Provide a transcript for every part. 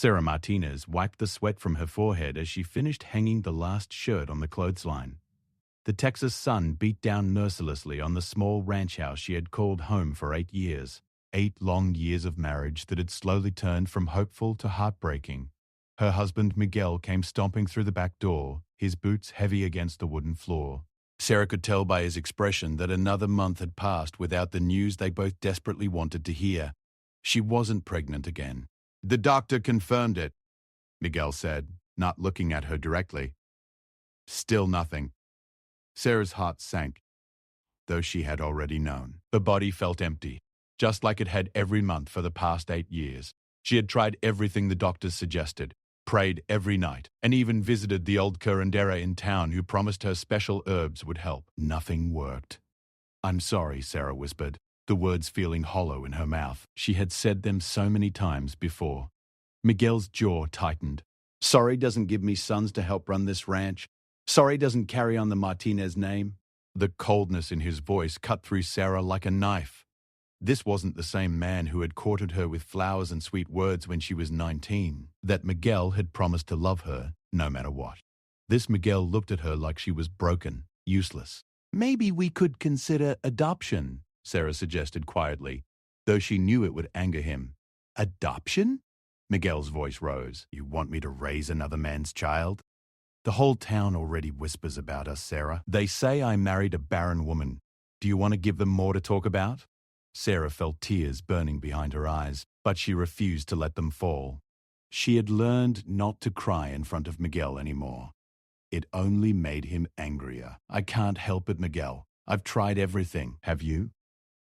Sarah Martinez wiped the sweat from her forehead as she finished hanging the last shirt on the clothesline. The Texas sun beat down mercilessly on the small ranch house she had called home for 8 years. 8 long years of marriage that had slowly turned from hopeful to heartbreaking. Her husband Miguel came stomping through the back door, his boots heavy against the wooden floor. Sarah could tell by his expression that another month had passed without the news they both desperately wanted to hear. She wasn't pregnant again. "The doctor confirmed it," Miguel said, not looking at her directly. Still nothing. Sarah's heart sank, though she had already known. The body felt empty, just like it had every month for the past 8 years. She had tried everything the doctors suggested, prayed every night, and even visited the old curandera in town who promised her special herbs would help. Nothing worked. "I'm sorry," Sarah whispered, the words feeling hollow in her mouth. She had said them so many times before. Miguel's jaw tightened. "Sorry doesn't give me sons to help run this ranch. Sorry doesn't carry on the Martinez name." The coldness in his voice cut through Sarah like a knife. This wasn't the same man who had courted her with flowers and sweet words when she was 19, that Miguel had promised to love her no matter what. This Miguel looked at her like she was broken, useless. "Maybe we could consider adoption," Sarah suggested quietly, though she knew it would anger him. "Adoption?" Miguel's voice rose. "You want me to raise another man's child? The whole town already whispers about us, Sarah. They say I married a barren woman. Do you want to give them more to talk about?" Sarah felt tears burning behind her eyes, but she refused to let them fall. She had learned not to cry in front of Miguel anymore. It only made him angrier. "I can't help it, Miguel. I've tried everything. Have you?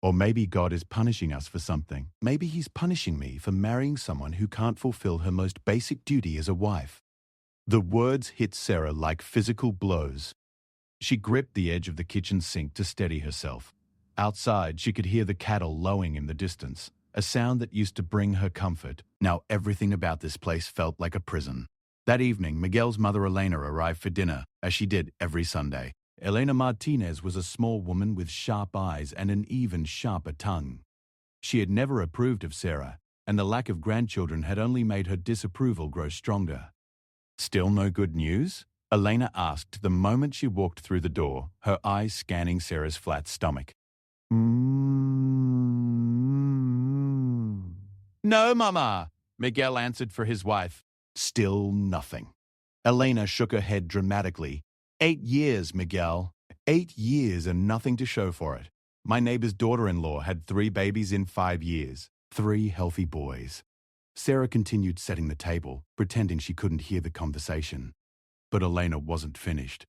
Or maybe God is punishing us for something. Maybe he's punishing me for marrying someone who can't fulfill her most basic duty as a wife." The words hit Sarah like physical blows. She gripped the edge of the kitchen sink to steady herself. Outside, she could hear the cattle lowing in the distance, a sound that used to bring her comfort. Now everything about this place felt like a prison. That evening, Miguel's mother Elena arrived for dinner, as she did every Sunday. Elena Martinez was a small woman with sharp eyes and an even sharper tongue. She had never approved of Sarah, and the lack of grandchildren had only made her disapproval grow stronger. "Still no good news?" Elena asked the moment she walked through the door, her eyes scanning Sarah's flat stomach. "No, Mama," Miguel answered for his wife. Still nothing. Elena shook her head dramatically. 8 years, Miguel. 8 years and nothing to show for it. My neighbor's daughter-in-law had 3 babies in 5 years. 3 healthy boys. Sarah continued setting the table, pretending she couldn't hear the conversation. But Elena wasn't finished.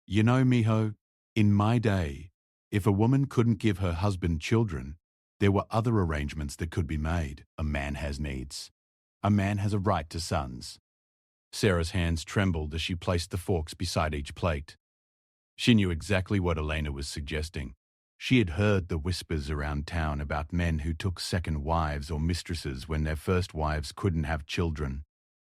"You know, mijo, in my day, if a woman couldn't give her husband children, there were other arrangements that could be made. A man has needs. A man has a right to sons." Sarah's hands trembled as she placed the forks beside each plate. She knew exactly what Elena was suggesting. She had heard the whispers around town about men who took second wives or mistresses when their first wives couldn't have children.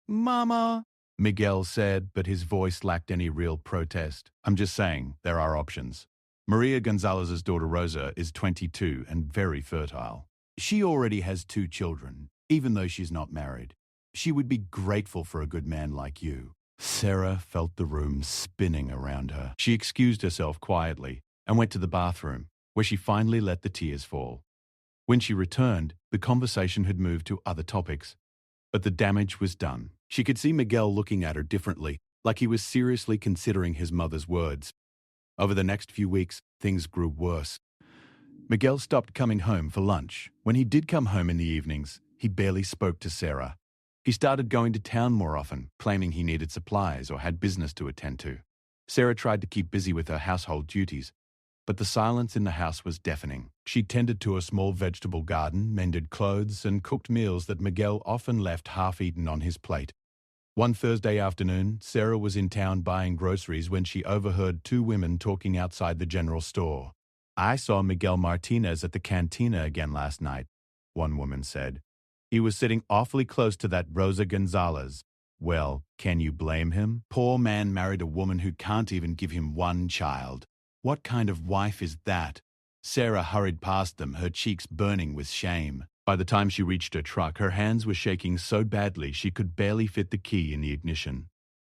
"Mama," Miguel said, but his voice lacked any real protest. "I'm just saying, there are options. Maria Gonzalez's daughter Rosa is 22 and very fertile. She already has 2 children, even though she's not married. She would be grateful for a good man like you." Sarah felt the room spinning around her. She excused herself quietly and went to the bathroom, where she finally let the tears fall. When she returned, the conversation had moved to other topics, but the damage was done. She could see Miguel looking at her differently, like he was seriously considering his mother's words. Over the next few weeks, things grew worse. Miguel stopped coming home for lunch. When he did come home in the evenings, he barely spoke to Sarah. He started going to town more often, claiming he needed supplies or had business to attend to. Sarah tried to keep busy with her household duties, but the silence in the house was deafening. She tended to a small vegetable garden, mended clothes, and cooked meals that Miguel often left half-eaten on his plate. One Thursday afternoon, Sarah was in town buying groceries when she overheard 2 women talking outside the general store. "I saw Miguel Martinez at the cantina again last night," one woman said. "He was sitting awfully close to that Rosa Gonzalez. Well, can you blame him? Poor man married a woman who can't even give him 1 child. What kind of wife is that?" Sarah hurried past them, her cheeks burning with shame. By the time she reached her truck, her hands were shaking so badly she could barely fit the key in the ignition.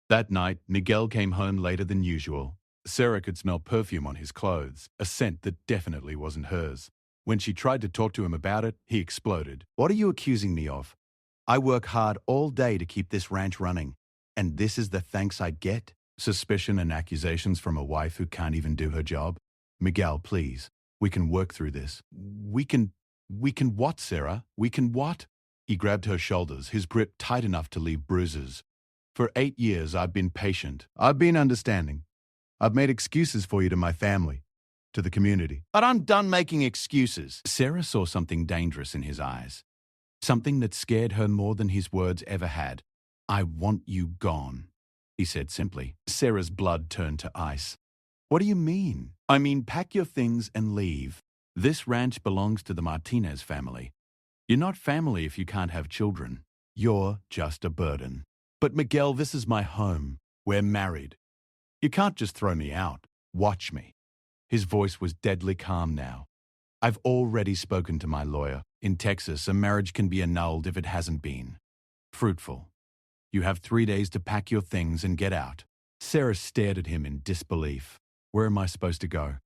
That night, Miguel came home later than usual. Sarah could smell perfume on his clothes, a scent that definitely wasn't hers. When she tried to talk to him about it, he exploded. "What are you accusing me of? I work hard all day to keep this ranch running, and this is the thanks I get?" Suspicion and accusations from a wife who can't even do her job. "Miguel, please, we can work through this. We can what, Sarah? We can what?" He grabbed her shoulders, his grip tight enough to leave bruises. "For 8 years, I've been patient. I've been understanding. I've made excuses for you to my family, to the community. But I'm done making excuses." Sarah saw something dangerous in his eyes. Something that scared her more than his words ever had. "I want you gone," he said simply. Sarah's blood turned to ice. "What do you mean?" "I mean, pack your things and leave. This ranch belongs to the Martinez family. You're not family if you can't have children. You're just a burden." "But Miguel, this is my home. We're married. You can't just throw me out. Watch me." His voice was deadly calm now. "I've already spoken to my lawyer. In Texas, a marriage can be annulled if it hasn't been fruitful. You have 3 days to pack your things and get out." Sarah stared at him in disbelief. "Where am I supposed to go?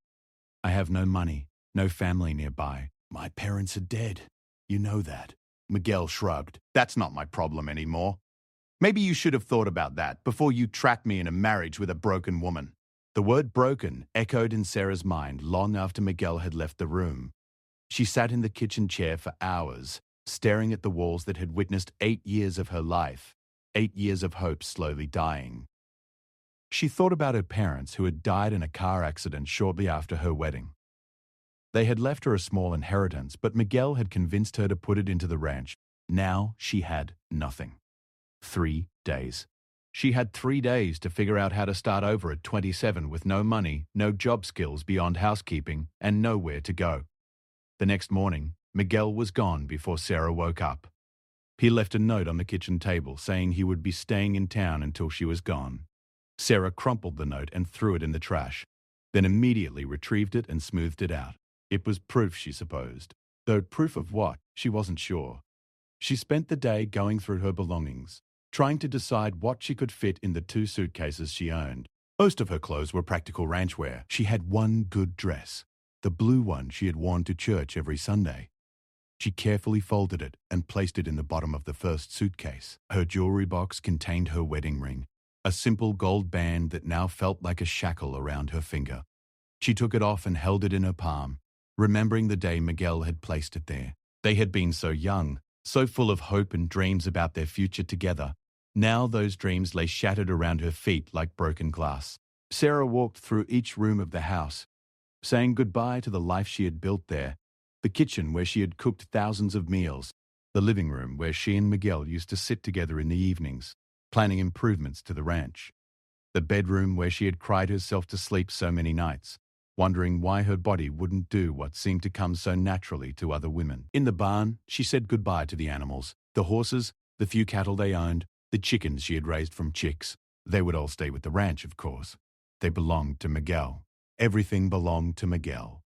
I have no money, no family nearby. My parents are dead. You know that." Miguel shrugged. "That's not my problem anymore. Maybe you should have thought about that before you trapped me in a marriage with a broken woman." The word broken echoed in Sarah's mind long after Miguel had left the room. She sat in the kitchen chair for hours, staring at the walls that had witnessed 8 years of her life, 8 years of hope slowly dying. She thought about her parents who had died in a car accident shortly after her wedding. They had left her a small inheritance, but Miguel had convinced her to put it into the ranch. Now she had nothing. 3 days. She had 3 days to figure out how to start over at 27 with no money, no job skills beyond housekeeping, and nowhere to go. The next morning, Miguel was gone before Sarah woke up. He left a note on the kitchen table saying he would be staying in town until she was gone. Sarah crumpled the note and threw it in the trash, then immediately retrieved it and smoothed it out. It was proof, she supposed, though proof of what, she wasn't sure. She spent the day going through her belongings, trying to decide what she could fit in the 2 suitcases she owned. Most of her clothes were practical ranch wear. She had one good dress, the blue one she had worn to church every Sunday. She carefully folded it and placed it in the bottom of the first suitcase. Her jewelry box contained her wedding ring, a simple gold band that now felt like a shackle around her finger. She took it off and held it in her palm, remembering the day Miguel had placed it there. They had been so young, so full of hope and dreams about their future together. Now those dreams lay shattered around her feet like broken glass. Sarah walked through each room of the house, saying goodbye to the life she had built there. The kitchen where she had cooked thousands of meals, the living room where she and Miguel used to sit together in the evenings, planning improvements to the ranch, the bedroom where she had cried herself to sleep so many nights, wondering why her body wouldn't do what seemed to come so naturally to other women. In the barn, she said goodbye to the animals, the horses, the few cattle they owned, the chickens she had raised from chicks. They would all stay with the ranch, of course. They belonged to Miguel. Everything belonged to Miguel.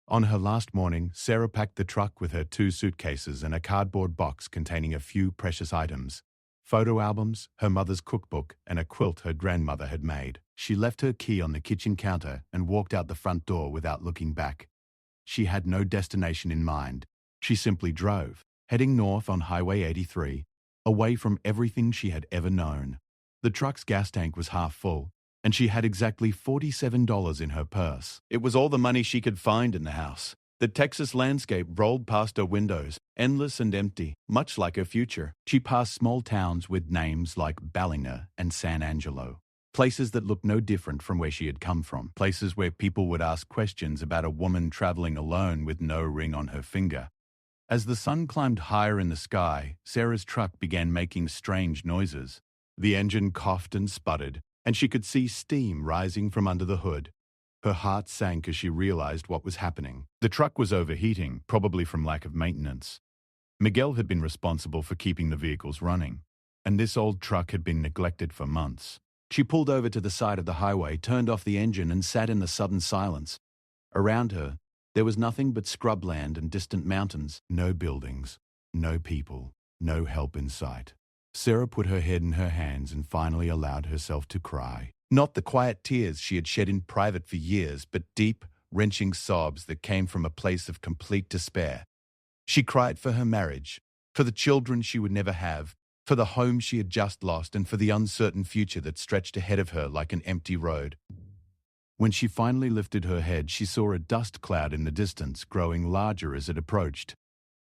On her last morning, Sarah packed the truck with her 2 suitcases and a cardboard box containing a few precious items. Photo albums, her mother's cookbook, and a quilt her grandmother had made. She left her key on the kitchen counter and walked out the front door without looking back. She had no destination in mind. She simply drove, heading north on Highway 83, away from everything she had ever known. The truck's gas tank was half full, and she had exactly $47 in her purse. It was all the money she could find in the house. The Texas landscape rolled past her windows, endless and empty, much like her future. She passed small towns with names like Ballinger and San Angelo, places that looked no different from where she had come from, places where people would ask questions about a woman traveling alone with no ring on her finger. As the sun climbed higher in the sky, Sarah's truck began making strange noises. The engine coughed and sputtered, and she could see steam rising from under the hood. Her heart sank as she realized what was happening. The truck was overheating, probably from lack of maintenance. Miguel had been responsible for keeping the vehicles running, and this old truck had been neglected for months. She pulled over to the side of the highway, turned off the engine, and sat in the sudden silence. Around her, There was nothing but scrubland and distant mountains, no buildings, no people, no help in sight. Sarah put her head in her hands and finally allowed herself to cry. Not the quiet tears she had shed in private for years, but deep, wrenching sobs that came from a place of complete despair. She cried for her marriage, for the children she would never have, for the home she had just lost, and for the uncertain future that stretched ahead of her like an empty road. When she finally lifted her head, she saw a dust cloud in the distance, growing larger as it approached.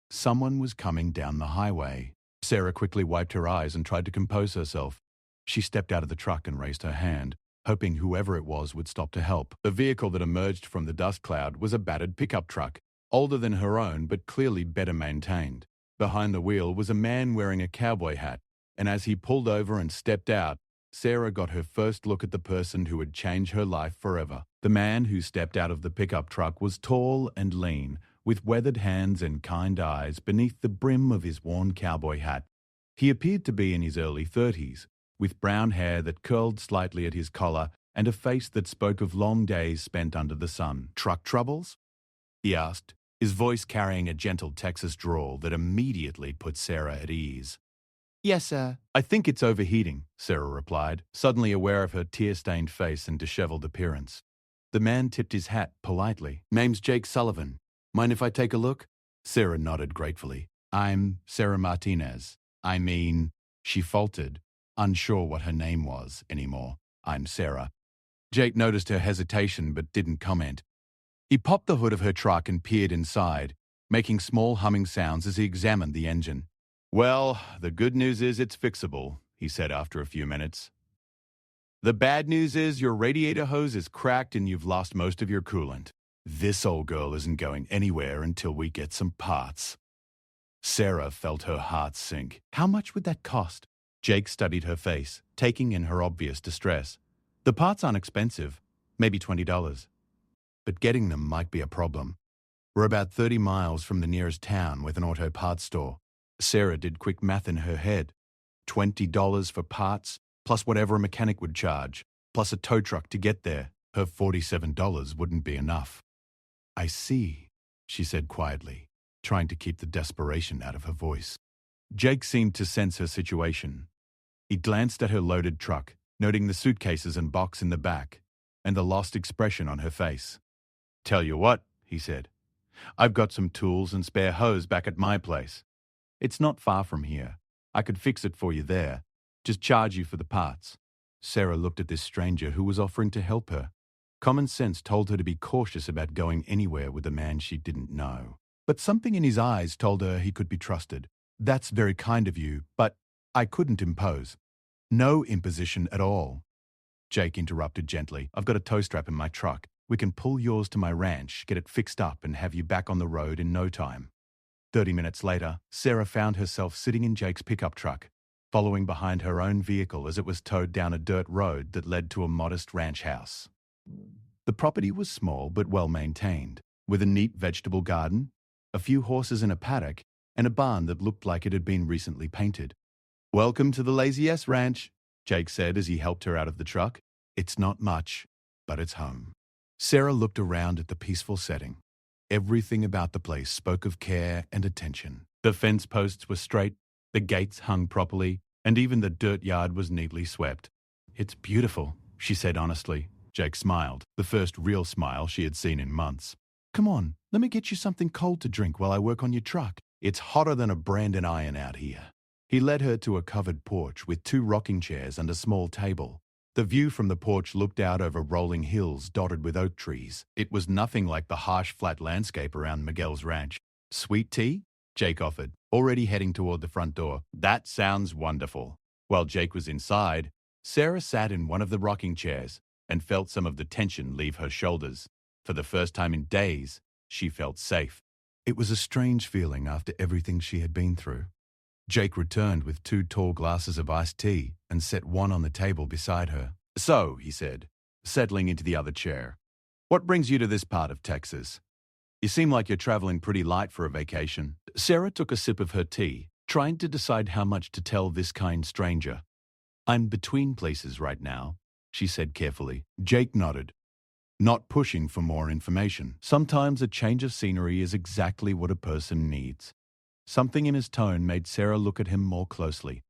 Someone was coming down the highway. Sarah quickly wiped her eyes and tried to compose herself. She stepped out of the truck and raised her hand, hoping whoever it was would stop to help. The vehicle that emerged from the dust cloud was a battered pickup truck, older than her own but clearly better maintained. Behind the wheel was a man wearing a cowboy hat, and as he pulled over and stepped out, Sarah got her first look at the person who would change her life forever. The man who stepped out of the pickup truck was tall and lean, with weathered hands and kind eyes beneath the brim of his worn cowboy hat. He appeared to be in his early 30s, with brown hair that curled slightly at his collar and a face that spoke of long days spent under the sun. "Truck troubles?" he asked, his voice carrying a gentle Texas drawl that immediately put Sarah at ease. "Yes, sir." "I think it's overheating," Sarah replied, suddenly aware of her tear-stained face and disheveled appearance. The man tipped his hat politely. "Name's Jake Sullivan. Mind if I take a look?" Sarah nodded gratefully. "I'm Sarah Martinez. She faltered, unsure what her name was anymore. "I'm Sarah." Jake noticed her hesitation but didn't comment. He popped the hood of her truck and peered inside, making small humming sounds as he examined the engine. "Well, the good news is it's fixable," he said after a few minutes. "The bad news is your radiator hose is cracked and you've lost most of your coolant. This old girl isn't going anywhere until we get some parts." Sarah felt her heart sink. "How much would that cost?" Jake studied her face, taking in her obvious distress. "The parts aren't expensive, maybe $20. But getting them might be a problem. We're about 30 miles from the nearest town with an auto parts store." Sarah did quick math in her head. $20 for parts, plus whatever a mechanic would charge, plus a tow truck to get there. Her $47 wouldn't be enough. "I see," she said quietly, trying to keep the desperation out of her voice. Jake seemed to sense her situation. He glanced at her loaded truck, noting the suitcases and box in the back, and the lost expression on her face. "Tell you what," he said, "I've got some tools and spare hose back at my place. It's not far from here. I could fix it for you there. Just charge you for the parts." Sarah looked at this stranger who was offering to help her. Common sense told her to be cautious about going anywhere with a man she didn't know. But something in his eyes told her he could be trusted. "That's very kind of you, but I couldn't impose." "No imposition at all," Jake interrupted gently. "I've got a tow strap in my truck. We can pull yours to my ranch, get it fixed up, and have you back on the road in no time." 30 minutes later, Sarah found herself sitting in Jake's pickup truck, following behind her own vehicle as it was towed down a dirt road that led to a modest ranch house. The property was small but well maintained, with a neat vegetable garden, a few horses in a paddock, and a barn that looked like it had been recently painted. "Welcome to the Lazy S Ranch," Jake said as he helped her out of the truck. "It's not much, but it's home." Sarah looked around at the peaceful setting. Everything about the place spoke of care and attention. The fence posts were straight, the gates hung properly, and even the dirt yard was neatly swept. "It's beautiful," she said honestly. Jake smiled, the first real smile she had seen in months. "Come on, let me get you something cold to drink while I work on your truck. It's hotter than a branding iron out here." He led her to a covered porch with 2 rocking chairs and a small table. The view from the porch looked out over rolling hills dotted with oak trees. It was nothing like the harsh, flat landscape around Miguel's ranch. "Sweet tea?" Jake offered, already heading toward the front door. "That sounds wonderful." While Jake was inside, Sarah sat in one of the rocking chairs and felt some of the tension leave her shoulders. For the first time in days, she felt safe. It was a strange feeling after everything she had been through. Jake returned with 2 tall glasses of iced tea and set one on the table beside her. "So," he said, settling into the other chair, "what brings you to this part of Texas? You seem like you're traveling pretty light for a vacation." Sarah took a sip of her tea, trying to decide how much to tell this kind stranger. "I'm between places right now," she said carefully. Jake nodded. not pushing for more information. Sometimes a change of scenery is exactly what a person needs. Something in his tone made Sarah look at him more closely.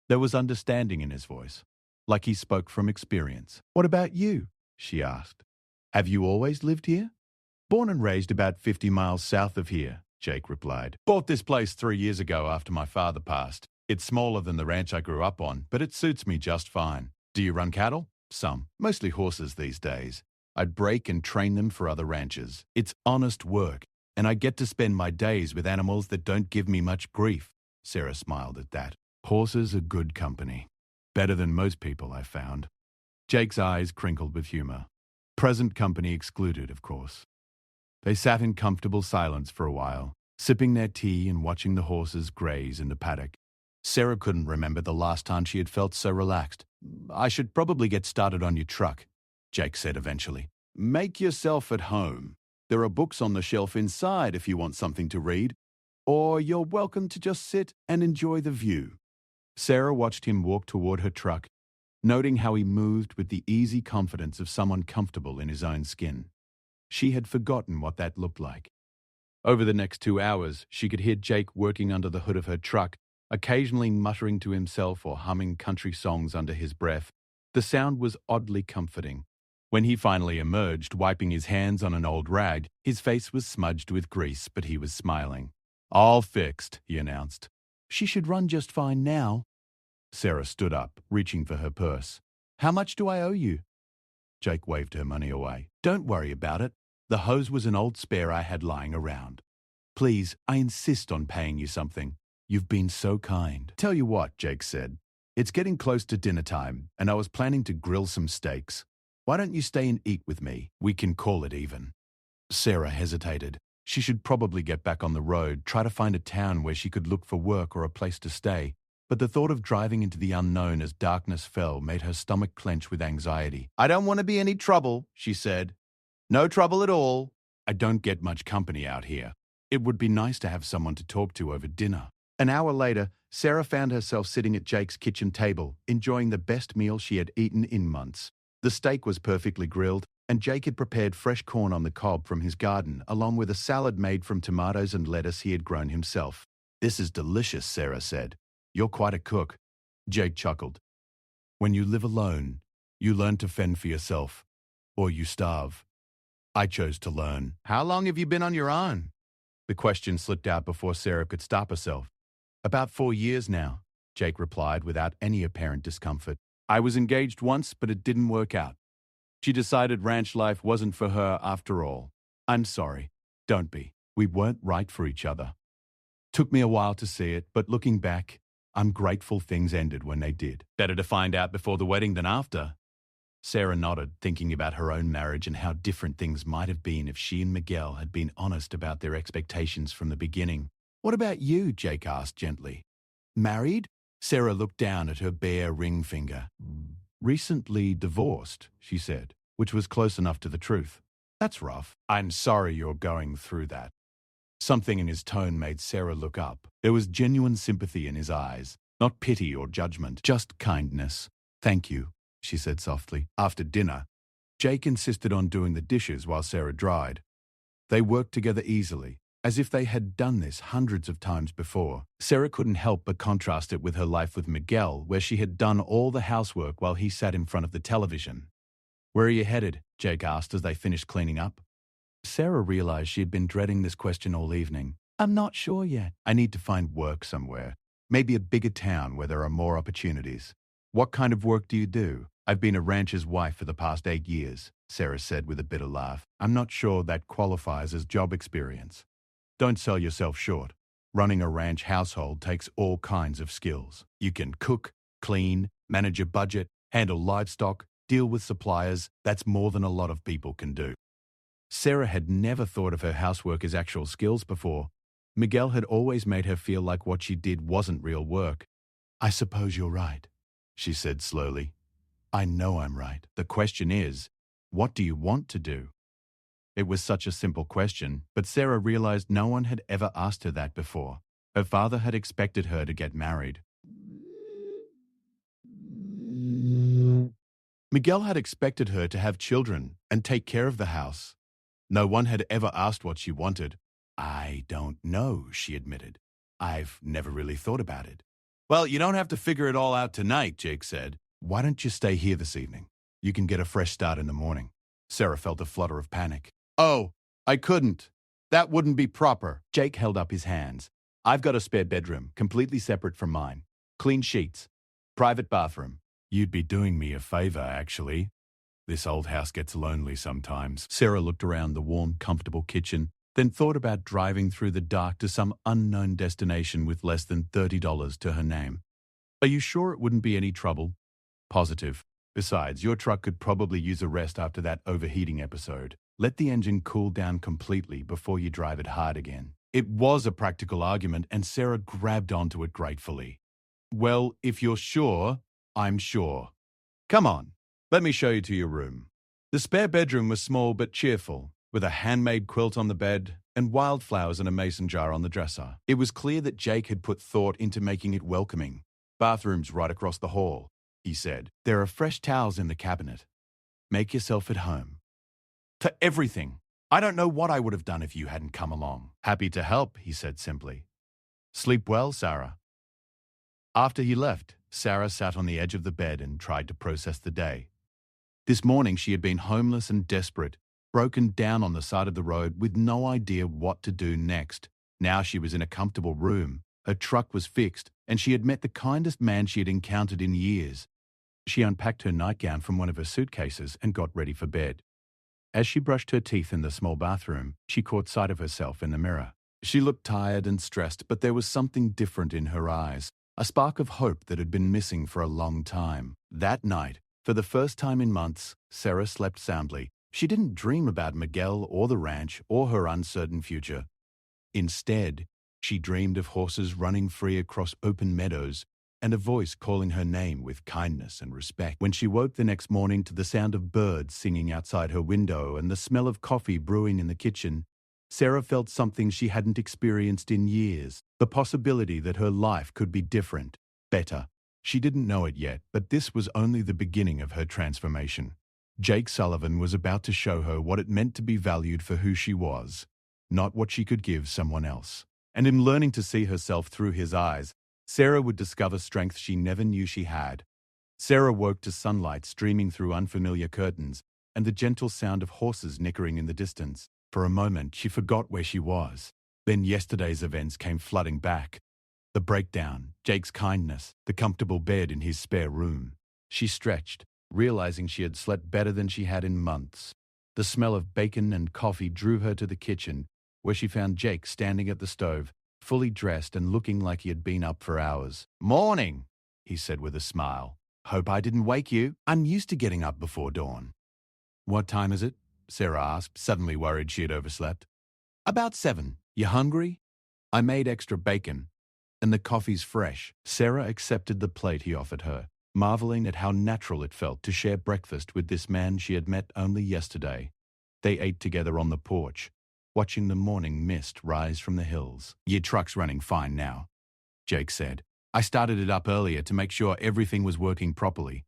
There was understanding in his voice, like he spoke from experience. "What about you?" she asked. "Have you always lived here?" "Born and raised about 50 miles south of here," Jake replied. "Bought this place 3 years ago after my father passed. It's smaller than the ranch I grew up on, but it suits me just fine." "Do you run cattle?" "Some. Mostly horses these days. I break and train them for other ranchers. It's honest work, and I get to spend my days with animals that don't give me much grief." Sarah smiled at that. "Horses are good company. Better than most people, I found." Jake's eyes crinkled with humor. Present company excluded, of course. They sat in comfortable silence for a while, sipping their tea and watching the horses graze in the paddock. Sarah couldn't remember the last time she had felt so relaxed. "I should probably get started on your truck," Jake said eventually. "Make yourself at home. There are books on the shelf inside if you want something to read, or you're welcome to just sit and enjoy the view." Sarah watched him walk toward her truck, noting how he moved with the easy confidence of someone comfortable in his own skin. She had forgotten what that looked like. Over the next 2 hours, she could hear Jake working under the hood of her truck, occasionally muttering to himself or humming country songs under his breath. The sound was oddly comforting. When he finally emerged, wiping his hands on an old rag, his face was smudged with grease, but he was smiling. "All fixed," he announced. "She should run just fine now." Sarah stood up, reaching for her purse. "How much do I owe you?" Jake waved her money away. "Don't worry about it. The hose was an old spare I had lying around. Please, I insist on paying you something. You've been so kind." "Tell you what," Jake said. "It's getting close to dinner time, and I was planning to grill some steaks. Why don't you stay and eat with me? We can call it even." Sarah hesitated. She should probably get back on the road, try to find a town where she could look for work or a place to stay. But the thought of driving into the unknown as darkness fell made her stomach clench with anxiety. "I don't want to be any trouble," she said. "No trouble at all. I don't get much company out here. It would be nice to have someone to talk to over dinner." An hour later, Sarah found herself sitting at Jake's kitchen table, enjoying the best meal she had eaten in months. The steak was perfectly grilled, and Jake had prepared fresh corn on the cob from his garden, along with a salad made from tomatoes and lettuce he had grown himself. "This is delicious," Sarah said. "You're quite a cook." Jake chuckled. "When you live alone, you learn to fend for yourself, or you starve. I chose to learn." "How long have you been on your own?" The question slipped out before Sarah could stop herself. "About 4 years now," Jake replied without any apparent discomfort. "I was engaged once, but it didn't work out. She decided ranch life wasn't for her after all. I'm sorry. Don't be. We weren't right for each other. Took me a while to see it, but looking back, I'm grateful things ended when they did. Better to find out before the wedding than after." Sarah nodded, thinking about her own marriage and how different things might have been if she and Miguel had been honest about their expectations from the beginning. "What about you?" Jake asked gently. "Married?" Sarah looked down at her bare ring finger. "Recently divorced," she said, which was close enough to the truth. "That's rough. I'm sorry you're going through that." Something in his tone made Sarah look up. There was genuine sympathy in his eyes, not pity or judgment, just kindness. "Thank you," she said softly. After dinner, Jake insisted on doing the dishes while Sarah dried. They worked together easily, as if they had done this hundreds of times before. Sarah couldn't help but contrast it with her life with Miguel, where she had done all the housework while he sat in front of the television. "Where are you headed?" Jake asked as they finished cleaning up. Sarah realized she had been dreading this question all evening. "I'm not sure yet. I need to find work somewhere. Maybe a bigger town where there are more opportunities." "What kind of work do you do?" "I've been a rancher's wife for the past 8 years, Sarah said with a bitter laugh. "I'm not sure that qualifies as job experience." "Don't sell yourself short. Running a ranch household takes all kinds of skills. You can cook, clean, manage a budget, handle livestock, deal with suppliers. That's more than a lot of people can do." Sarah had never thought of her housework as actual skills before. Miguel had always made her feel like what she did wasn't real work. "I suppose you're right," she said slowly. "I know I'm right. The question is, what do you want to do?" It was such a simple question, but Sarah realized no one had ever asked her that before. Her father had expected her to get married. Miguel had expected her to have children and take care of the house. No one had ever asked what she wanted. "I don't know," she admitted. "I've never really thought about it." "Well, you don't have to figure it all out tonight," Jake said. "Why don't you stay here this evening? You can get a fresh start in the morning." Sarah felt a flutter of panic. "Oh, I couldn't. That wouldn't be proper." Jake held up his hands. "I've got a spare bedroom, completely separate from mine. Clean sheets. Private bathroom." "You'd be doing me a favor, actually. This old house gets lonely sometimes." Sarah looked around the warm, comfortable kitchen, then thought about driving through the dark to some unknown destination with less than $30 to her name. "Are you sure it wouldn't be any trouble?" "Positive. Besides, your truck could probably use a rest after that overheating episode. Let the engine cool down completely before you drive it hard again." It was a practical argument, and Sarah grabbed onto it gratefully. "Well, if you're sure, I'm sure. Come on, let me show you to your room." The spare bedroom was small but cheerful, with a handmade quilt on the bed and wildflowers in a mason jar on the dresser. It was clear that Jake had put thought into making it welcoming. "Bathroom's right across the hall," he said. "There are fresh towels in the cabinet. Make yourself at home." "To everything. I don't know what I would have done if you hadn't come along." "Happy to help," he said simply. "Sleep well, Sarah." After he left, Sarah sat on the edge of the bed and tried to process the day. This morning she had been homeless and desperate, broken down on the side of the road with no idea what to do next. Now she was in a comfortable room, her truck was fixed, and she had met the kindest man she had encountered in years. She unpacked her nightgown from one of her suitcases and got ready for bed. As she brushed her teeth in the small bathroom, she caught sight of herself in the mirror. She looked tired and stressed, but there was something different in her eyes, a spark of hope that had been missing for a long time. That night, for the first time in months, Sarah slept soundly. She didn't dream about Miguel or the ranch or her uncertain future. Instead, she dreamed of horses running free across open meadows and a voice calling her name with kindness and respect. When she woke the next morning to the sound of birds singing outside her window and the smell of coffee brewing in the kitchen, Sarah felt something she hadn't experienced in years, the possibility that her life could be different, better. She didn't know it yet, but this was only the beginning of her transformation. Jake Sullivan was about to show her what it meant to be valued for who she was, not what she could give someone else. And in learning to see herself through his eyes, Sarah would discover strength she never knew she had. Sarah woke to sunlight streaming through unfamiliar curtains and the gentle sound of horses nickering in the distance. For a moment, she forgot where she was. Then yesterday's events came flooding back. The breakdown, Jake's kindness, the comfortable bed in his spare room. She stretched, realizing she had slept better than she had in months. The smell of bacon and coffee drew her to the kitchen, where she found Jake standing at the stove, fully dressed and looking like he had been up for hours. "Morning," he said with a smile. "Hope I didn't wake you. I'm used to getting up before dawn." "What time is it?" Sarah asked, suddenly worried she had overslept. "About 7. You hungry?" "I made extra bacon, and the coffee's fresh." Sarah accepted the plate he offered her, marveling at how natural it felt to share breakfast with this man she had met only yesterday. They ate together on the porch, watching the morning mist rise from the hills. "Your truck's running fine now," Jake said. "I started it up earlier to make sure everything was working properly."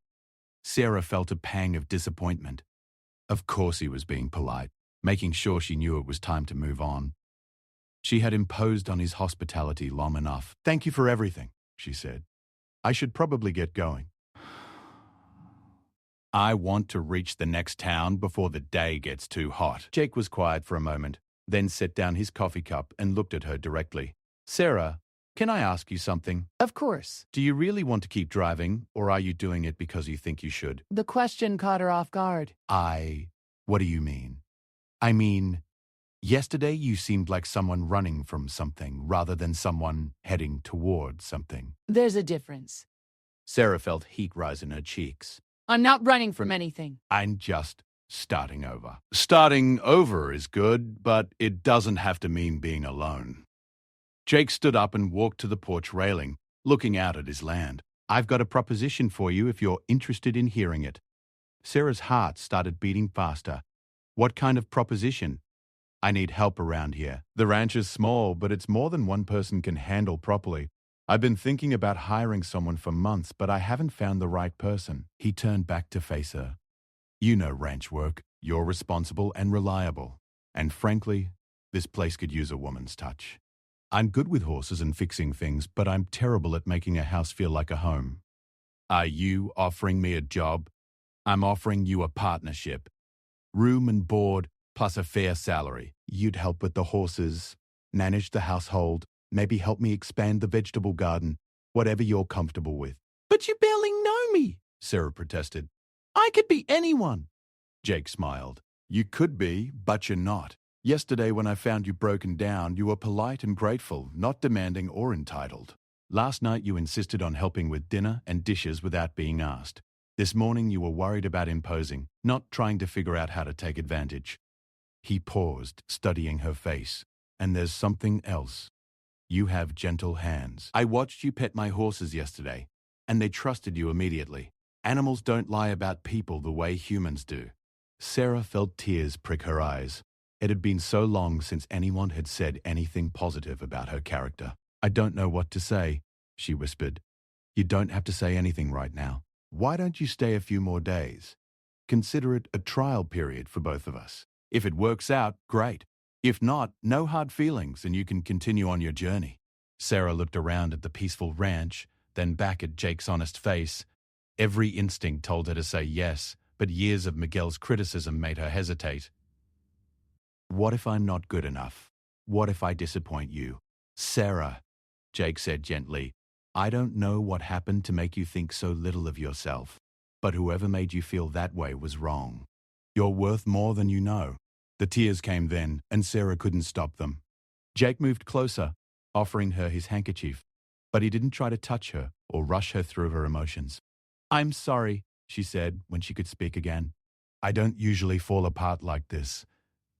Sarah felt a pang of disappointment. Of course he was being polite, making sure she knew it was time to move on. She had imposed on his hospitality long enough. "Thank you for everything," she said. "I should probably get going. I want to reach the next town before the day gets too hot." Jake was quiet for a moment, then set down his coffee cup and looked at her directly. "Sarah, can I ask you something?" Of course. "Do you really want to keep driving, or are you doing it because you think you should?" The question caught her off guard. What do you mean?" "I mean, yesterday you seemed like someone running from something rather than someone heading towards something." There's a difference. Sarah felt heat rise in her cheeks. I'm not running from anything. "I'm just starting over." "Starting over is good, but it doesn't have to mean being alone." Jake stood up and walked to the porch railing, looking out at his land. "I've got a proposition for you if you're interested in hearing it." Sarah's heart started beating faster. "What kind of proposition?" "I need help around here. The ranch is small, but it's more than one person can handle properly. I've been thinking about hiring someone for months, but I haven't found the right person. He turned back to face her. You know ranch work. You're responsible and reliable. And frankly, this place could use a woman's touch. I'm good with horses and fixing things, but I'm terrible at making a house feel like a home. Are you offering me a job? I'm offering you a partnership. Room and board, plus a fair salary. You'd help with the horses, manage the household, maybe help me expand the vegetable garden, whatever you're comfortable with. But you barely know me, Sarah protested. I could be anyone. Jake smiled. You could be, but you're not. Yesterday when I found you broken down, you were polite and grateful, not demanding or entitled. Last night you insisted on helping with dinner and dishes without being asked. This morning you were worried about imposing, not trying to figure out how to take advantage. He paused, studying her face. And there's something else. You have gentle hands. I watched you pet my horses yesterday, and they trusted you immediately. Animals don't lie about people the way humans do. Sarah felt tears prick her eyes. It had been so long since anyone had said anything positive about her character. I don't know what to say, she whispered. You don't have to say anything right now. Why don't you stay a few more days? Consider it a trial period for both of us. If it works out, great. If not, no hard feelings and you can continue on your journey. Sarah looked around at the peaceful ranch, then back at Jake's honest face. Every instinct told her to say yes, but years of Miguel's criticism made her hesitate. What if I'm not good enough? What if I disappoint you? Sarah, Jake said gently, I don't know what happened to make you think so little of yourself, but whoever made you feel that way was wrong. You're worth more than you know. The tears came then, and Sarah couldn't stop them. Jake moved closer, offering her his handkerchief, but he didn't try to touch her or rush her through her emotions. I'm sorry, she said when she could speak again. I don't usually fall apart like this.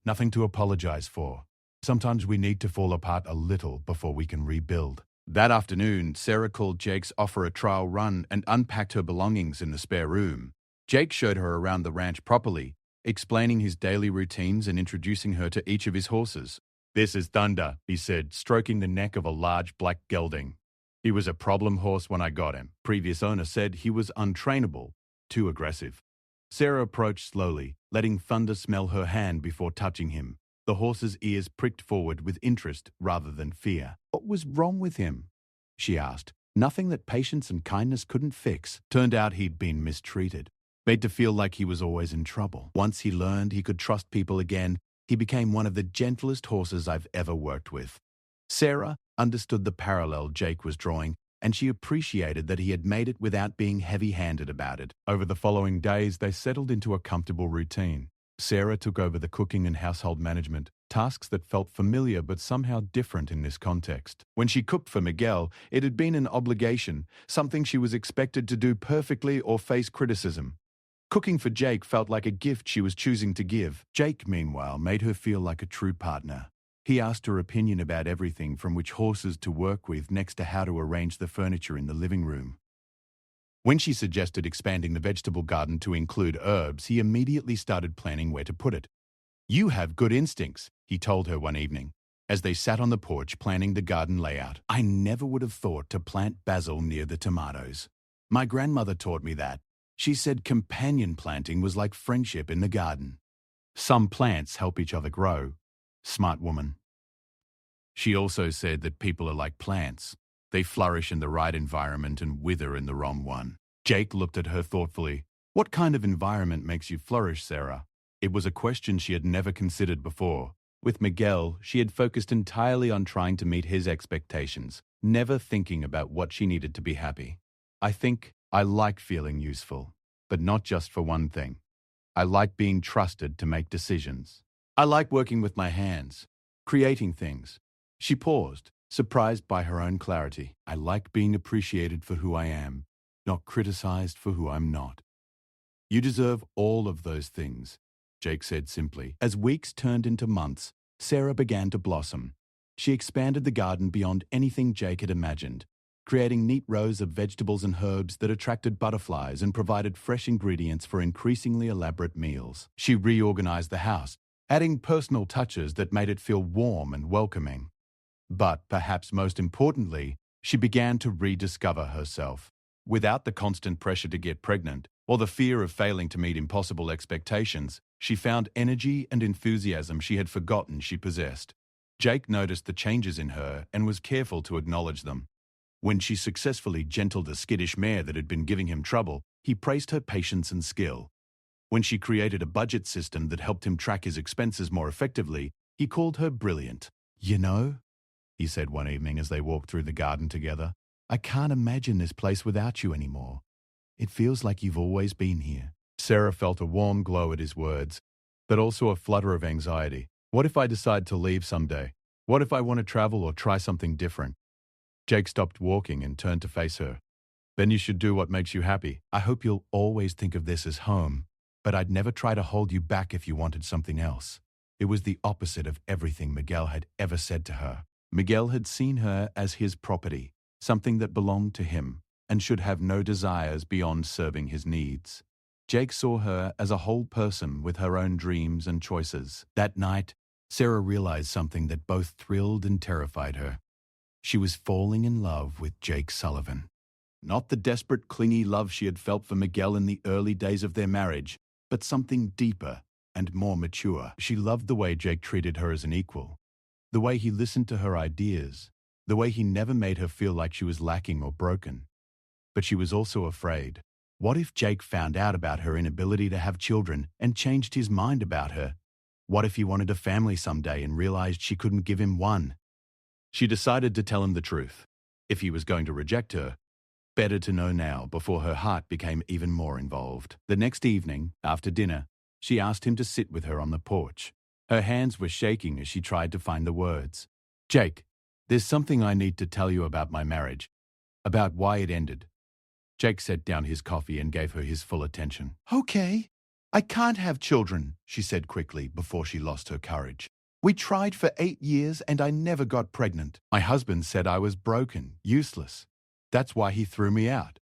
Nothing to apologize for. Sometimes we need to fall apart a little before we can rebuild. That afternoon, Sarah called Jake's offer a trial run and unpacked her belongings in the spare room. Jake showed her around the ranch properly, explaining his daily routines and introducing her to each of his horses. This is Thunder, he said, stroking the neck of a large black gelding. He was a problem horse when I got him. Previous owner said he was untrainable, too aggressive. Sarah approached slowly, letting Thunder smell her hand before touching him. The horse's ears pricked forward with interest rather than fear. What was wrong with him? She asked. Nothing that patience and kindness couldn't fix. Turned out he'd been mistreated. Made to feel like he was always in trouble. Once he learned he could trust people again, he became one of the gentlest horses I've ever worked with. Sarah understood the parallel Jake was drawing, and she appreciated that he had made it without being heavy-handed about it. Over the following days, they settled into a comfortable routine. Sarah took over the cooking and household management, tasks that felt familiar but somehow different in this context. When she cooked for Miguel, it had been an obligation, something she was expected to do perfectly or face criticism. Cooking for Jake felt like a gift she was choosing to give. Jake, meanwhile, made her feel like a true partner. He asked her opinion about everything from which horses to work with next to how to arrange the furniture in the living room. When she suggested expanding the vegetable garden to include herbs, he immediately started planning where to put it. You have good instincts, he told her one evening, as they sat on the porch planning the garden layout. I never would have thought to plant basil near the tomatoes. My grandmother taught me that. She said companion planting was like friendship in the garden. Some plants help each other grow. Smart woman. She also said that people are like plants. They flourish in the right environment and wither in the wrong one. Jake looked at her thoughtfully. What kind of environment makes you flourish, Sarah? It was a question she had never considered before. With Miguel, she had focused entirely on trying to meet his expectations, never thinking about what she needed to be happy. I think I like feeling useful, but not just for one thing. I like being trusted to make decisions. I like working with my hands, creating things. She paused, surprised by her own clarity. I like being appreciated for who I am, not criticized for who I'm not. You deserve all of those things, Jake said simply. As weeks turned into months, Sarah began to blossom. She expanded the garden beyond anything Jake had imagined, creating neat rows of vegetables and herbs that attracted butterflies and provided fresh ingredients for increasingly elaborate meals. She reorganized the house, adding personal touches that made it feel warm and welcoming. But perhaps most importantly, She began to rediscover herself. Without the constant pressure to get pregnant, or the fear of failing to meet impossible expectations, she found energy and enthusiasm she had forgotten she possessed. Jake noticed the changes in her and was careful to acknowledge them. When she successfully gentled a skittish mare that had been giving him trouble, he praised her patience and skill. When she created a budget system that helped him track his expenses more effectively, he called her brilliant. "You know," he said one evening as they walked through the garden together, "I can't imagine this place without you anymore. It feels like you've always been here." Sarah felt a warm glow at his words, but also a flutter of anxiety. What if I decide to leave someday? What if I want to travel or try something different? Jake stopped walking and turned to face her. "Then you should do what makes you happy. I hope you'll always think of this as home, but I'd never try to hold you back if you wanted something else." It was the opposite of everything Miguel had ever said to her. Miguel had seen her as his property, something that belonged to him, and should have no desires beyond serving his needs. Jake saw her as a whole person with her own dreams and choices. That night, Sarah realized something that both thrilled and terrified her. She was falling in love with Jake Sullivan. Not the desperate, clingy love she had felt for Miguel in the early days of their marriage, but something deeper and more mature. She loved the way Jake treated her as an equal, the way he listened to her ideas, the way he never made her feel like she was lacking or broken. But she was also afraid. What if Jake found out about her inability to have children and changed his mind about her? What if he wanted a family someday and realized she couldn't give him one? She decided to tell him the truth. If he was going to reject her, better to know now before her heart became even more involved. The next evening, after dinner, she asked him to sit with her on the porch. Her hands were shaking as she tried to find the words. "Jake, there's something I need to tell you about my marriage, about why it ended." Jake set down his coffee and gave her his full attention. "Okay. I can't have children," she said quickly before she lost her courage. "We tried for 8 years and I never got pregnant. My husband said I was broken, useless. That's why he threw me out."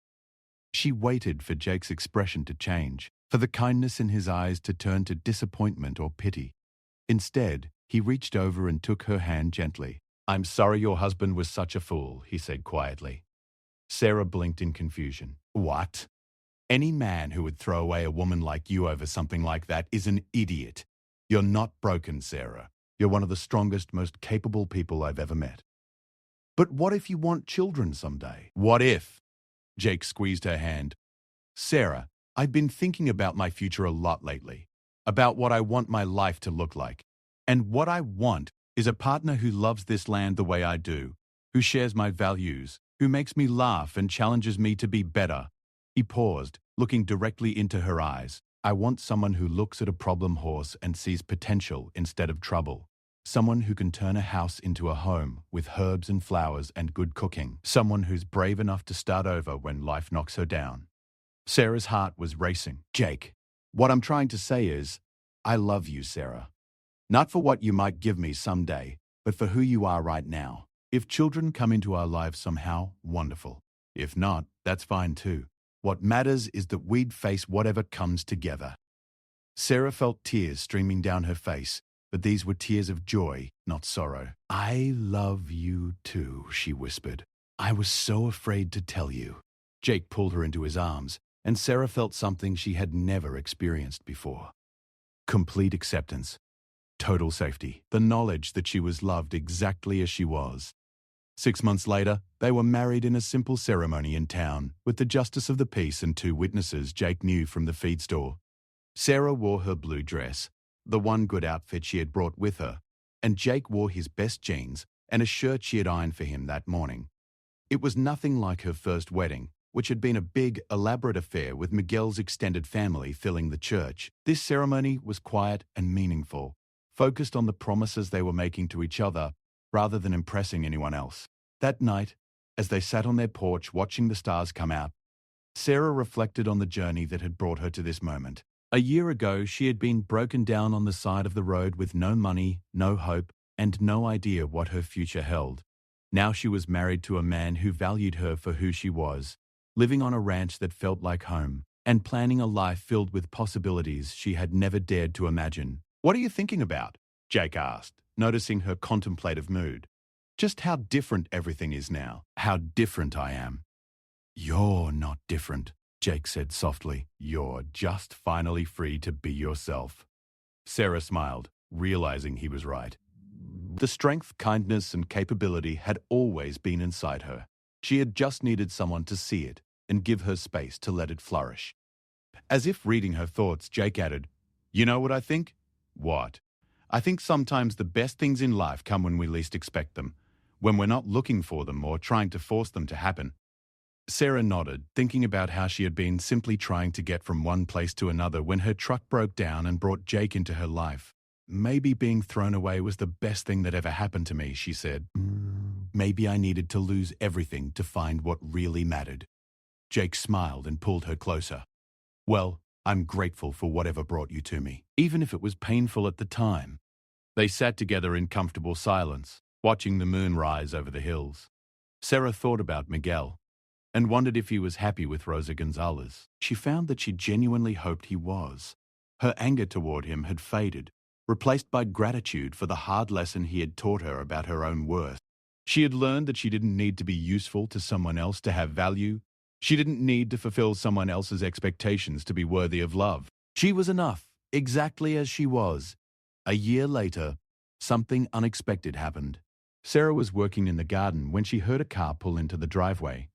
She waited for Jake's expression to change, for the kindness in his eyes to turn to disappointment or pity. Instead, he reached over and took her hand gently. "I'm sorry your husband was such a fool," he said quietly. Sarah blinked in confusion. "What? Any man who would throw away a woman like you over something like that is an idiot. You're not broken, Sarah. You're one of the strongest, most capable people I've ever met." "But what if you want children someday?" "What if?" Jake squeezed her hand. "Sarah, I've been thinking about my future a lot lately, about what I want my life to look like. And what I want is a partner who loves this land the way I do, who shares my values, who makes me laugh and challenges me to be better." He paused, looking directly into her eyes. "I want someone who looks at a problem horse and sees potential instead of trouble. Someone who can turn a house into a home with herbs and flowers and good cooking. Someone who's brave enough to start over when life knocks her down." Sarah's heart was racing. "Jake, what I'm trying to say is, I love you, Sarah. Not for what you might give me someday, but for who you are right now. If children come into our lives somehow, wonderful. If not, that's fine too. What matters is that we'd face whatever comes together." Sarah felt tears streaming down her face, but these were tears of joy, not sorrow. "I love you too," she whispered. "I was so afraid to tell you." Jake pulled her into his arms, and Sarah felt something she had never experienced before. Complete acceptance. Total safety. The knowledge that she was loved exactly as she was. 6 months later, they were married in a simple ceremony in town, with the justice of the peace and 2 witnesses Jake knew from the feed store. Sarah wore her blue dress, the one good outfit she had brought with her, and Jake wore his best jeans and a shirt she had ironed for him that morning. It was nothing like her first wedding, which had been a big, elaborate affair with Miguel's extended family filling the church. This ceremony was quiet and meaningful, focused on the promises they were making to each other rather than impressing anyone else. That night, as they sat on their porch watching the stars come out, Sarah reflected on the journey that had brought her to this moment. A year ago, she had been broken down on the side of the road with no money, no hope, and no idea what her future held. Now she was married to a man who valued her for who she was, living on a ranch that felt like home, and planning a life filled with possibilities she had never dared to imagine. "What are you thinking about?" Jake asked, noticing her contemplative mood. Just how different everything is now. How different I am. You're not different, Jake said softly. You're just finally free to be yourself. Sarah smiled, realizing he was right. The strength, kindness, and capability had always been inside her. She had just needed someone to see it and give her space to let it flourish. As if reading her thoughts, Jake added, "You know what I think?" "What?" "I think sometimes the best things in life come when we least expect them, when we're not looking for them or trying to force them to happen." Sarah nodded, thinking about how she had been simply trying to get from one place to another when her truck broke down and brought Jake into her life. "Maybe being thrown away was the best thing that ever happened to me," she said. "Maybe I needed to lose everything to find what really mattered." Jake smiled and pulled her closer. "Well, I'm grateful for whatever brought you to me, even if it was painful at the time." They sat together in comfortable silence, watching the moon rise over the hills. Sarah thought about Miguel and wondered if he was happy with Rosa Gonzalez. She found that she genuinely hoped he was. Her anger toward him had faded, replaced by gratitude for the hard lesson he had taught her about her own worth. She had learned that she didn't need to be useful to someone else to have value. She didn't need to fulfill someone else's expectations to be worthy of love. She was enough, exactly as she was. A year later, something unexpected happened. Sarah was working in the garden when she heard a car pull into the driveway.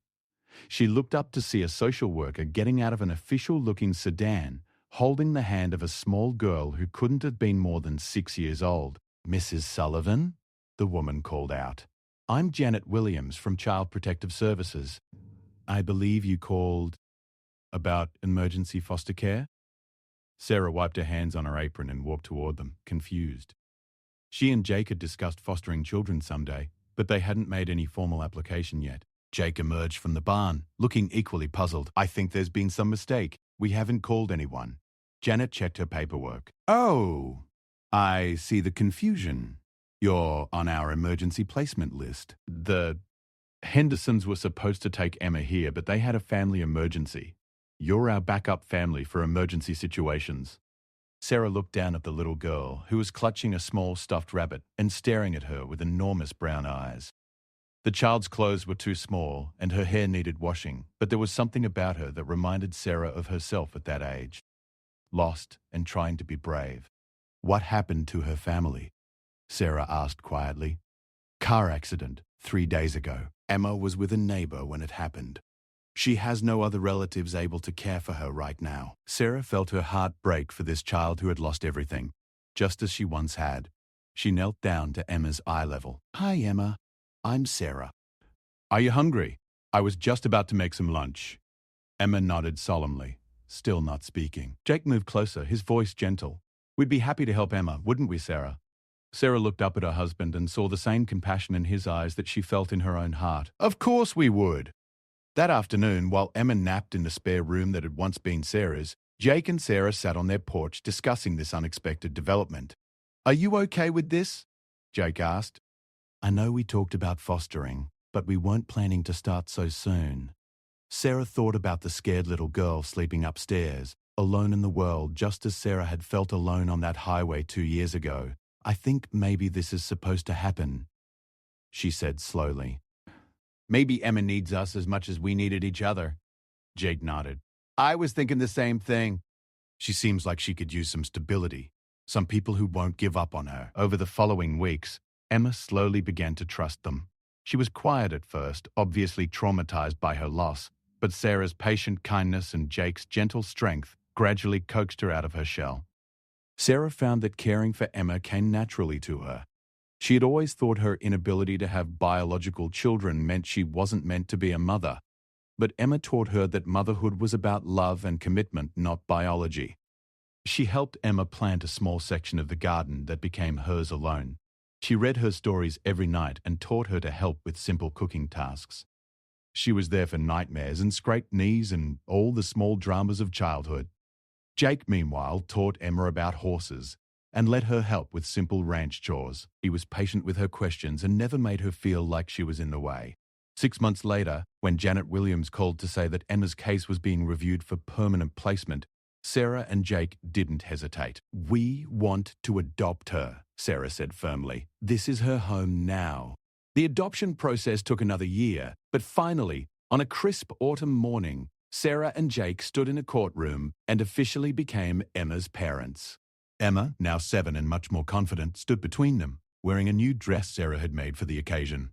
She looked up to see a social worker getting out of an official-looking sedan, holding the hand of a small girl who couldn't have been more than 6 years old. "Mrs. Sullivan?" the woman called out. "I'm Janet Williams from Child Protective Services. I believe you called about emergency foster care?" Sarah wiped her hands on her apron and walked toward them, confused. She and Jake had discussed fostering children someday, but they hadn't made any formal application yet. Jake emerged from the barn, looking equally puzzled. "I think there's been some mistake. We haven't called anyone." Janet checked her paperwork. "Oh, I see the confusion. You're on our emergency placement list. The Hendersons were supposed to take Emma here, but they had a family emergency. You're our backup family for emergency situations." Sarah looked down at the little girl, who was clutching a small stuffed rabbit and staring at her with enormous brown eyes. The child's clothes were too small and her hair needed washing, but there was something about her that reminded Sarah of herself at that age. Lost and trying to be brave. "What happened to her family?" Sarah asked quietly. "Car accident 3 days ago. Emma was with a neighbor when it happened. She has no other relatives able to care for her right now." Sarah felt her heart break for this child who had lost everything, just as she once had. She knelt down to Emma's eye level. "Hi, Emma. I'm Sarah. Are you hungry? I was just about to make some lunch." Emma nodded solemnly, still not speaking. Jake moved closer, his voice gentle. "We'd be happy to help Emma, wouldn't we, Sarah?" Sarah looked up at her husband and saw the same compassion in his eyes that she felt in her own heart. "Of course we would." That afternoon, while Emma napped in the spare room that had once been Sarah's, Jake and Sarah sat on their porch discussing this unexpected development. "Are you okay with this?" Jake asked. "I know we talked about fostering, but we weren't planning to start so soon." Sarah thought about the scared little girl sleeping upstairs, alone in the world just as Sarah had felt alone on that highway 2 years ago. "I think maybe this is supposed to happen," she said slowly. "Maybe Emma needs us as much as we needed each other." Jake nodded. "I was thinking the same thing. She seems like she could use some stability, some people who won't give up on her." Over the following weeks, Emma slowly began to trust them. She was quiet at first, obviously traumatized by her loss, but Sarah's patient kindness and Jake's gentle strength gradually coaxed her out of her shell. Sarah found that caring for Emma came naturally to her. She had always thought her inability to have biological children meant she wasn't meant to be a mother. But Emma taught her that motherhood was about love and commitment, not biology. She helped Emma plant a small section of the garden that became hers alone. She read her stories every night and taught her to help with simple cooking tasks. She was there for nightmares and scraped knees and all the small dramas of childhood. Jake, meanwhile, taught Emma about horses and let her help with simple ranch chores. He was patient with her questions and never made her feel like she was in the way. 6 months later, when Janet Williams called to say that Emma's case was being reviewed for permanent placement, Sarah and Jake didn't hesitate. "We want to adopt her," Sarah said firmly. "This is her home now. The adoption process took another year, but finally, on a crisp autumn morning, Sarah and Jake stood in a courtroom and officially became Emma's parents. Emma, now 7 and much more confident, stood between them, wearing a new dress Sarah had made for the occasion.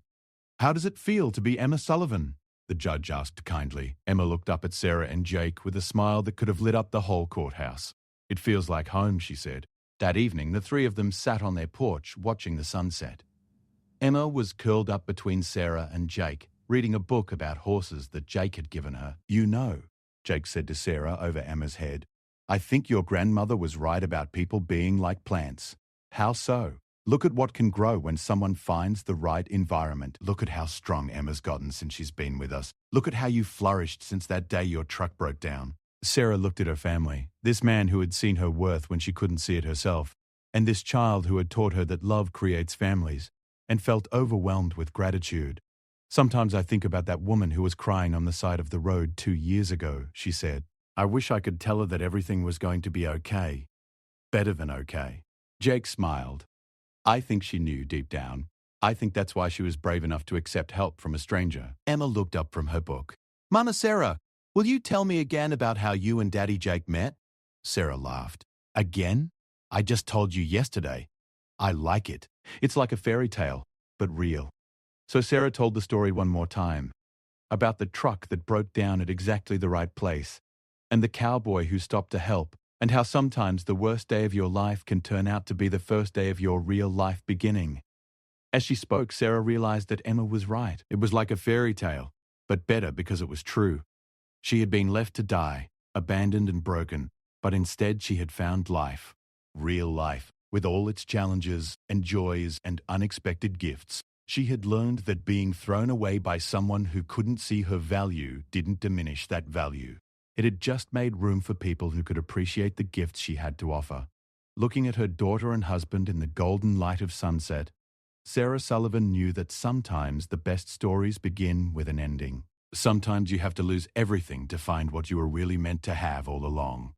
"How does it feel to be Emma Sullivan?" the judge asked kindly. Emma looked up at Sarah and Jake with a smile that could have lit up the whole courthouse. "It feels like home," she said. That evening, the three of them sat on their porch watching the sunset. Emma was curled up between Sarah and Jake, reading a book about horses that Jake had given her. "You know," Jake said to Sarah over Emma's head, "I think your grandmother was right about people being like plants." "How so?" "Look at what can grow when someone finds the right environment. Look at how strong Emma's gotten since she's been with us. Look at how you flourished since that day your truck broke down." Sarah looked at her family, this man who had seen her worth when she couldn't see it herself, and this child who had taught her that love creates families, and felt overwhelmed with gratitude. "Sometimes I think about that woman who was crying on the side of the road 2 years ago," she said. "I wish I could tell her that everything was going to be okay. Better than okay." Jake smiled. "I think she knew deep down. I think that's why she was brave enough to accept help from a stranger." Emma looked up from her book. "Mama Sarah, will you tell me again about how you and Daddy Jake met?" Sarah laughed. "Again? I just told you yesterday. I like it. It's like a fairy tale, but real." So Sarah told the story one more time, about the truck that broke down at exactly the right place, and the cowboy who stopped to help, and how sometimes the worst day of your life can turn out to be the first day of your real life beginning. As she spoke, Sarah realized that Emma was right. It was like a fairy tale, but better because it was true. She had been left to die, abandoned and broken, but instead she had found life. Real life, with all its challenges and joys and unexpected gifts. She had learned that being thrown away by someone who couldn't see her value didn't diminish that value. It had just made room for people who could appreciate the gifts she had to offer. Looking at her daughter and husband in the golden light of sunset, Sarah Sullivan knew that sometimes the best stories begin with an ending. Sometimes you have to lose everything to find what you were really meant to have all along.